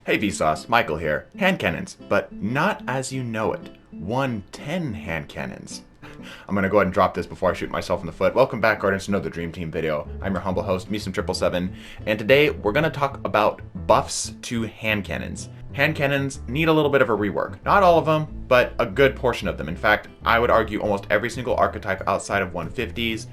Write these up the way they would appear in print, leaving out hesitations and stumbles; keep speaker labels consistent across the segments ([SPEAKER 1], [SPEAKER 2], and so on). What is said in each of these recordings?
[SPEAKER 1] Hey Vsauce, Michael here. Hand cannons, but not as you know it. 110 hand cannons. I'm gonna go ahead and drop this before I shoot myself in the foot. Welcome back, Guardians, to another Dream Team video. I'm your humble host, Meesum777, and today we're gonna talk about buffs to hand cannons. Hand cannons need a little bit of a rework. Not all of them, but a good portion of them. In fact, I would argue almost every single archetype outside of 150s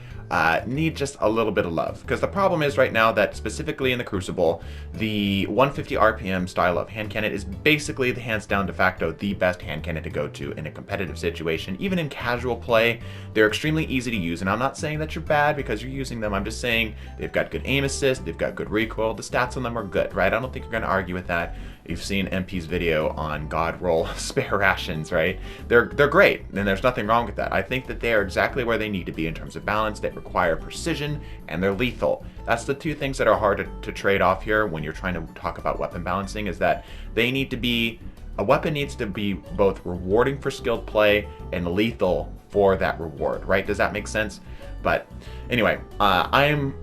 [SPEAKER 1] need just a little bit of love. Because the problem is right now that specifically in the Crucible, the 150 RPM style of hand cannon is basically the hands down de facto the best hand cannon to go to in a competitive situation. Even in casual play, they're extremely easy to use. And I'm not saying that you're bad because you're using them. I'm just saying they've got good aim assist, they've got good recoil, the stats on them are good, right? I don't think you're going to argue with that. You've seen MP's video on God roll spare rations, right? They're great, and there's nothing wrong with that. I think that they are exactly where they need to be in terms of balance. They require precision, and they're lethal. That's the two things that are hard to trade off here when you're trying to talk about weapon balancing, is that they need to be, a weapon needs to be both rewarding for skilled play and lethal for that reward, right? Does that make sense? But anyway, I'm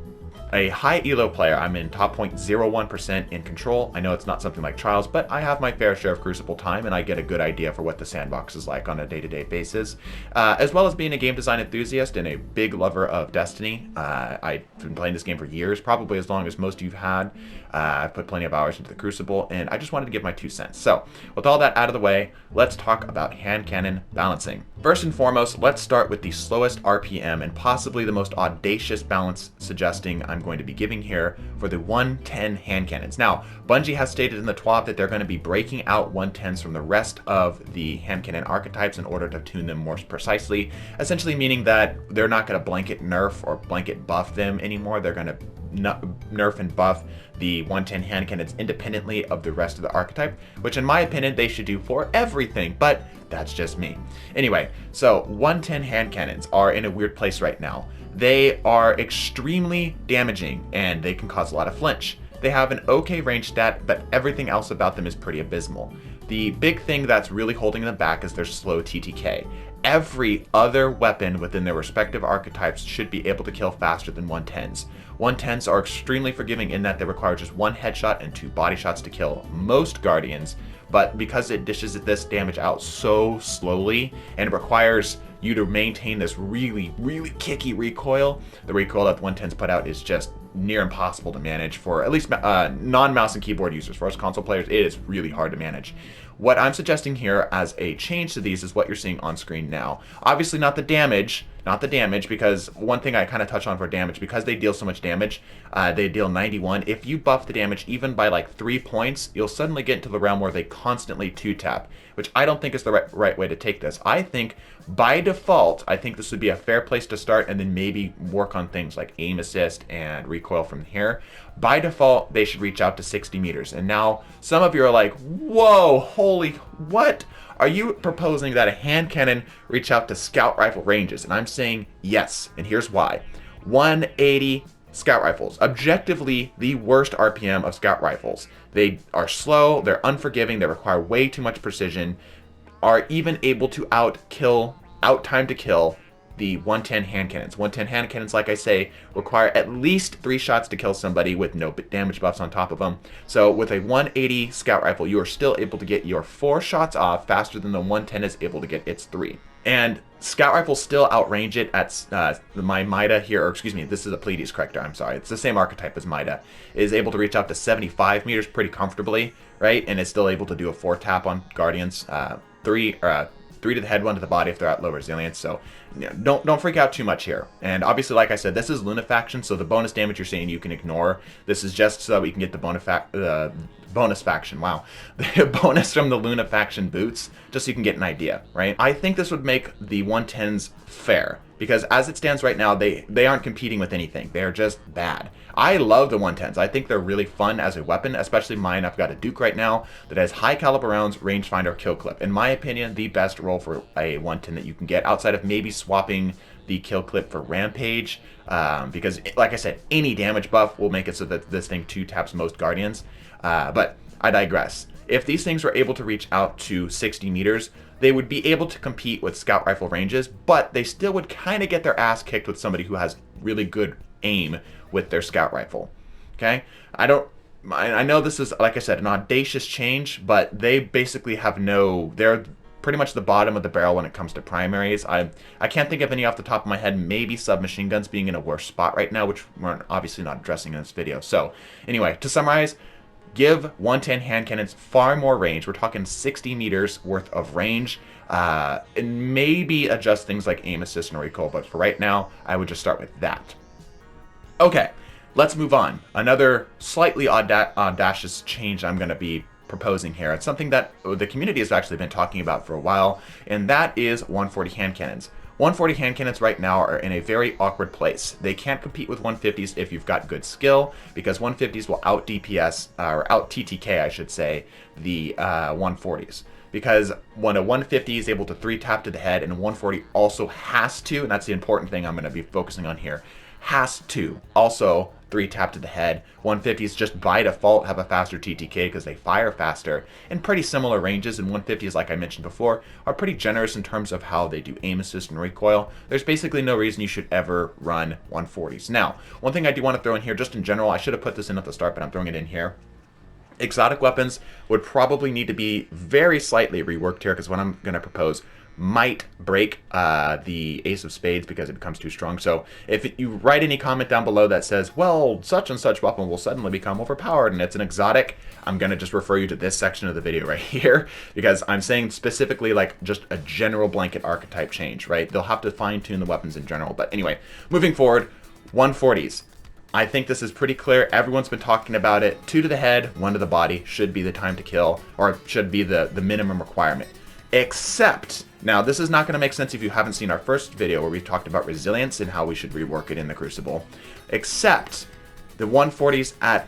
[SPEAKER 1] a high elo player. I'm in top 0.01% in control. I know it's not something like Trials, but I have my fair share of Crucible time, and I get a good idea for what the sandbox is like on a day-to-day basis. As well as being a game design enthusiast and a big lover of Destiny. I've been playing this game for years, probably as long as most of you've had. I've put plenty of hours into the Crucible, and I just wanted to give my 2 cents. So, with all that out of the way, let's talk about hand cannon balancing. First and foremost, let's start with the slowest RPM and possibly the most audacious balance suggesting I'm going to be giving here for the 110 hand cannons. Now, Bungie has stated in the TWAB that they're going to be breaking out 110s from the rest of the hand cannon archetypes in order to tune them more precisely, essentially meaning that they're not going to blanket nerf or blanket buff them anymore. They're going to nerf and buff the 110 hand cannons independently of the rest of the archetype, which in my opinion they should do for everything, but that's just me. Anyway, so 110 hand cannons are in a weird place right now. They are extremely damaging and they can cause a lot of flinch. They have an okay range stat, but everything else about them is pretty abysmal. The big thing that's really holding them back is their slow TTK. Every other weapon within their respective archetypes should be able to kill faster than 110s. 110s are extremely forgiving in that they require just 1 headshot and 2 body shots to kill most Guardians, but because it dishes this damage out so slowly and it requires you to maintain this really kicky recoil, the recoil that the 110s put out is just near impossible to manage for at least non-mouse and keyboard users. For us console players, it is really hard to manage. What I'm suggesting here as a change to these is what you're seeing on screen now. Obviously not the damage, because one thing I kind of touch on for damage, because they deal so much damage, they deal 91. If you buff the damage even by like 3 points, you'll suddenly get into the realm where they constantly 2-tap, which I don't think is the right way to take this. I think by default, I think this would be a fair place to start and then maybe work on things like aim assist and recoil from here. By default, they should reach out to 60 meters. And now some of you are like, whoa, holy, what? Are you proposing that a hand cannon reach out to scout rifle ranges? And I'm saying yes, and here's why. 180 scout rifles, objectively the worst RPM of scout rifles. They are slow, they're unforgiving, they require way too much precision, are even able to out time to kill the 110 hand cannons. 110 hand cannons, like I say, require at least 3 shots to kill somebody with no damage buffs on top of them. So with a 180 scout rifle, you are still able to get your 4 shots off faster than the 110 is able to get its 3. And scout rifles still outrange it at my MIDA here, or excuse me, this is a Pleiades corrector, I'm sorry. It's the same archetype as MIDA. Is able to reach out to 75 meters pretty comfortably, right? And it's still able to do a 4-tap on Guardians. 3 to the head, 1 to the body if they're at low resilience. So you know, don't freak out too much here. And obviously, like I said, this is Lunafaction, so the bonus damage you're seeing you can ignore. This is just so that we can get the bonus faction. Wow, the bonus from the Lunafaction boots, just so you can get an idea, right? I think this would make the 110s fair, because as it stands right now, they aren't competing with anything. They are just bad. I love the 110s. I think they're really fun as a weapon, especially mine. I've got a Duke right now that has high caliber rounds, rangefinder, kill clip. In my opinion, the best roll for a 110 that you can get, outside of maybe swapping the kill clip for Rampage, because like I said, any damage buff will make it so that this thing 2-taps most Guardians. But I digress. If these things were able to reach out to 60 meters, they would be able to compete with scout rifle ranges, but they still would kind of get their ass kicked with somebody who has really good aim with their scout rifle. Okay? I don't I know this is, like I said, an audacious change, but they basically have they're pretty much the bottom of the barrel when it comes to primaries. I can't think of any off the top of my head, maybe submachine guns being in a worse spot right now, which we're obviously not addressing in this video. So anyway, to summarize, give 110 hand cannons far more range. We're talking 60 meters worth of range, and maybe adjust things like aim assist and recoil, but for right now, I would just start with that. Okay, let's move on. Another slightly audacious change I'm going to be proposing here. It's something that the community has actually been talking about for a while, and that is 140 hand cannons. 140 hand cannons right now are in a very awkward place. They can't compete with 150s if you've got good skill, because 150s will out DPS, or out TTK I should say, the 140s. Because when a 150 is able to 3-tap to the head, and a 140 also has to, and that's the important thing I'm going to be focusing on here, has to also 3-tap to the head. 150s just by default have a faster TTK because they fire faster, and pretty similar ranges, and 150s, like I mentioned before, are pretty generous in terms of how they do aim assist and recoil. There's basically no reason you should ever run 140s. Now, one thing I do want to throw in here, just in general, I should have put this in at the start, but I'm throwing it in here. Exotic weapons would probably need to be very slightly reworked here, because what I'm going to propose might break the Ace of Spades because it becomes too strong. So if you write any comment down below that says, well, such and such weapon will suddenly become overpowered and it's an exotic, I'm going to just refer you to this section of the video right here, because I'm saying specifically like just a general blanket archetype change, right? They'll have to fine tune the weapons in general. But anyway, moving forward, 140s. I think this is pretty clear. Everyone's been talking about it. 2 to the head, 1 to the body should be the time to kill, or should be the minimum requirement. Except, now this is not going to make sense if you haven't seen our first video where we talked about resilience and how we should rework it in the Crucible. Except, the 140s at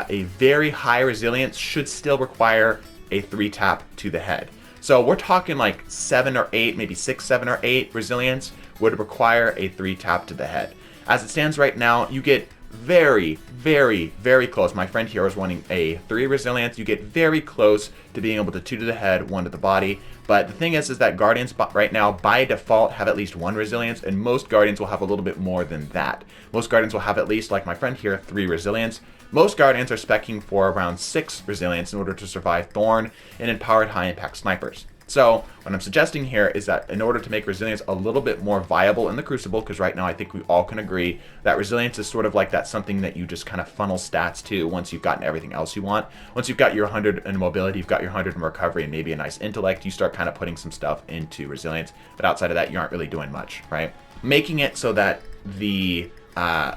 [SPEAKER 1] a very high resilience should still require a 3-tap to the head. So we're talking like 7 or 8, maybe 6, 7, or 8 resilience would require a 3-tap to the head. As it stands right now, you get very, very, very close. My friend here is wanting a 3 resilience. You get very close to being able to 2 to the head, 1 to the body. But the thing is that Guardians right now, by default, have at least 1 resilience, and most Guardians will have a little bit more than that. Most Guardians will have at least, like my friend here, 3 resilience. Most Guardians are speccing for around 6 resilience in order to survive Thorn and empowered high-impact snipers. So what I'm suggesting here is that in order to make resilience a little bit more viable in the Crucible, because right now I think we all can agree that resilience is sort of like that something that you just kind of funnel stats to once you've gotten everything else you want. Once you've got your 100 in mobility, you've got your 100 in recovery, and maybe a nice intellect, you start kind of putting some stuff into resilience. But outside of that, you aren't really doing much, right? Making it so that the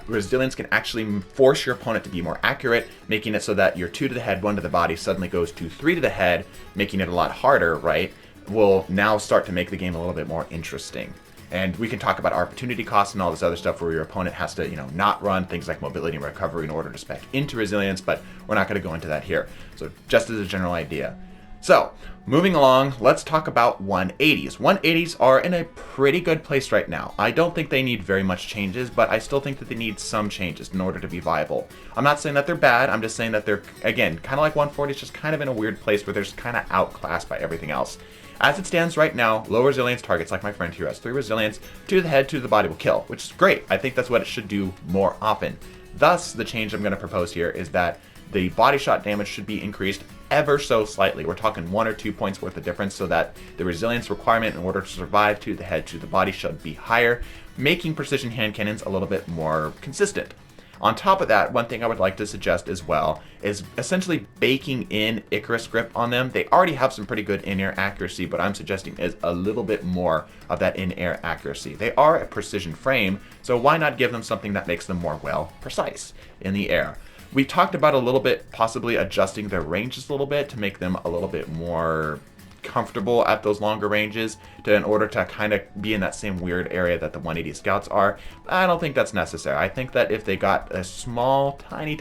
[SPEAKER 1] resilience can actually force your opponent to be more accurate, making it so that your 2 to the head, 1 to the body suddenly goes to 3 to the head, making it a lot harder, right? Will now start to make the game a little bit more interesting. And we can talk about opportunity costs and all this other stuff where your opponent has to, not run things like mobility and recovery in order to spec into resilience, but we're not going to go into that here. So just as a general idea. So moving along, let's talk about 180s. 180s are in a pretty good place right now. I don't think they need very much changes, but I still think that they need some changes in order to be viable. I'm not saying that they're bad, I'm just saying that they're, again, kind of like 140s, just kind of in a weird place where they're just kind of outclassed by everything else. As it stands right now, low resilience targets like my friend here has 3 resilience, 2 to the head, 2 to the body will kill, which is great. I think that's what it should do more often. Thus, the change I'm going to propose here is that the body shot damage should be increased ever so slightly. We're talking 1 or 2 points worth of difference, so that the resilience requirement in order to survive 2 to the head, 2 to the body should be higher, making precision hand cannons a little bit more consistent. On top of that, one thing I would like to suggest as well is essentially baking in Icarus grip on them. They already have some pretty good in-air accuracy, but I'm suggesting is a little bit more of that in-air accuracy. They are a precision frame, so why not give them something that makes them more, well, precise in the air? We talked about a little bit possibly adjusting their ranges a little bit to make them a little bit more comfortable at those longer ranges in order to kind of be in that same weird area that the 180 scouts are. I don't think that's necessary. I think that if they got a small, tiny,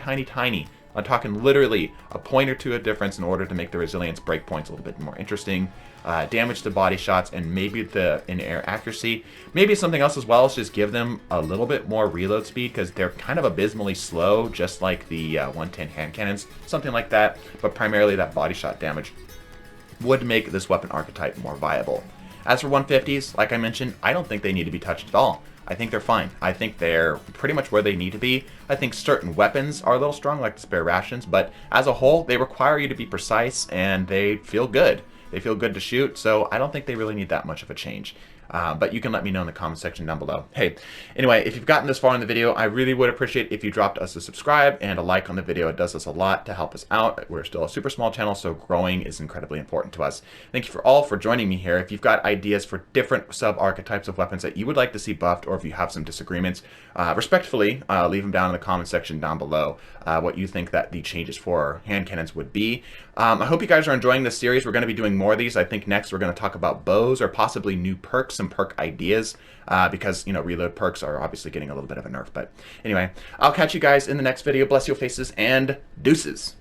[SPEAKER 1] I'm talking literally a point or 2 of difference in order to make the resilience breakpoints a little bit more interesting, damage to body shots, and maybe the in-air accuracy. Maybe something else as well is just give them a little bit more reload speed, because they're kind of abysmally slow, just like the 110 hand cannons, something like that, but primarily that body shot damage would make this weapon archetype more viable. As for 150s, like I mentioned, I don't think they need to be touched at all. I think they're fine. I think they're pretty much where they need to be. I think certain weapons are a little strong, like the spare rations, but as a whole, they require you to be precise, and they feel good. They feel good to shoot, so I don't think they really need that much of a change. But you can let me know in the comment section down below. Hey, anyway, if you've gotten this far in the video, I really would appreciate if you dropped us a subscribe and a like on the video. It does us a lot to help us out. We're still a super small channel, so growing is incredibly important to us. Thank you all for joining me here. If you've got ideas for different sub-archetypes of weapons that you would like to see buffed, or if you have some disagreements, respectfully, leave them down in the comment section down below, what you think that the changes for hand cannons would be. I hope you guys are enjoying this series. We're going to be doing more of these. I think next we're going to talk about bows or possibly new perks and perk ideas, because, you know, reload perks are obviously getting a little bit of a nerf. But anyway, I'll catch you guys in the next video. Bless your faces and deuces.